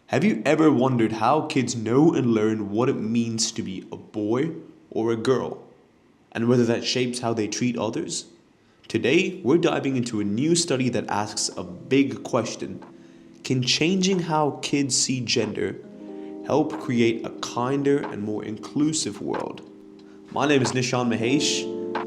Have you ever wondered how kids know and learn what it means to be a boy or a girl, and whether that shapes how they treat others? Today, we're diving into a new study that asks a big question. Can changing how kids see gender help create a kinder and more inclusive world? My name is Nishan Mahesh,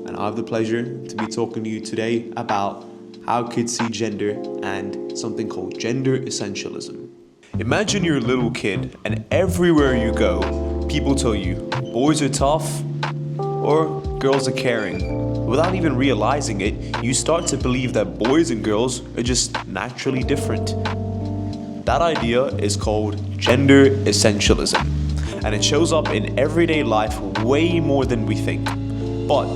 and I have the pleasure to be talking to you today about how kids see gender and something called gender essentialism. Imagine you're a little kid and everywhere you go, people tell you boys are tough or girls are caring. Without even realizing it, you start to believe that boys and girls are just naturally different. That idea is called gender essentialism, and it shows up in everyday life way more than we think. But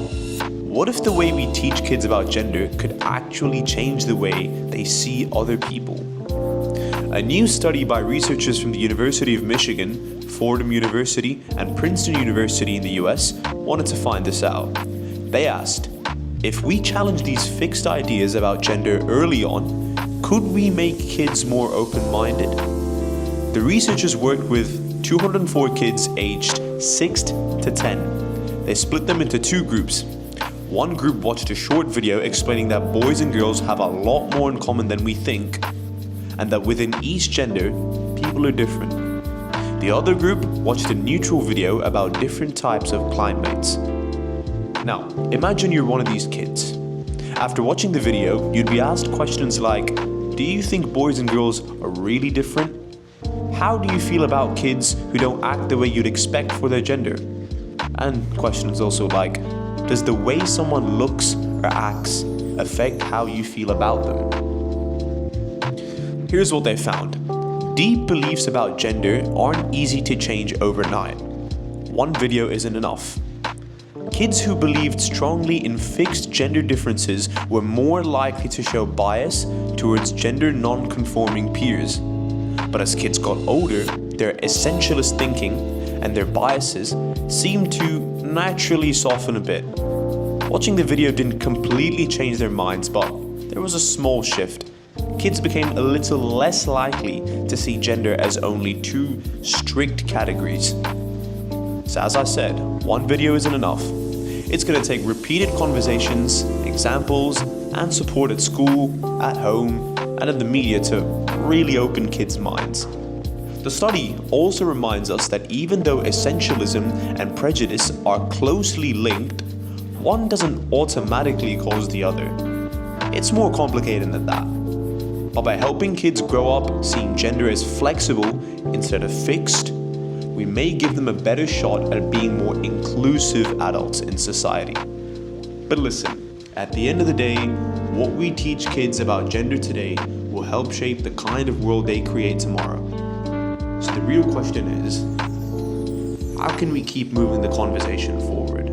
what if the way we teach kids about gender could actually change the way they see other people? A new study by researchers from the University of Michigan, Fordham University, and Princeton University in the US wanted to find this out. They asked, if we challenge these fixed ideas about gender early on, could we make kids more open-minded? The researchers worked with 204 kids aged 6 to 10. They split them into two groups. One group watched a short video explaining that boys and girls have a lot more in common than we think, and that within each gender, people are different. The other group watched a neutral video about different types of climates. Now, imagine you're one of these kids. After watching the video, you'd be asked questions like, do you think boys and girls are really different? How do you feel about kids who don't act the way you'd expect for their gender? And questions also like, does the way someone looks or acts affect how you feel about them? Here's what they found. Deep beliefs about gender aren't easy to change overnight. One video isn't enough. Kids who believed strongly in fixed gender differences were more likely to show bias towards gender non-conforming peers. But as kids got older, their essentialist thinking and their biases seemed to naturally soften a bit. Watching the video didn't completely change their minds, but there was a small shift. Kids became a little less likely to see gender as only two strict categories. So as I said, one video isn't enough. It's going to take repeated conversations, examples, and support at school, at home, and in the media to really open kids' minds. The study also reminds us that even though essentialism and prejudice are closely linked, one doesn't automatically cause the other. It's more complicated than that. But by helping kids grow up seeing gender as flexible instead of fixed, we may give them a better shot at being more inclusive adults in society. But listen, at the end of the day, what we teach kids about gender today will help shape the kind of world they create tomorrow. So the real question is, how can we keep moving the conversation forward?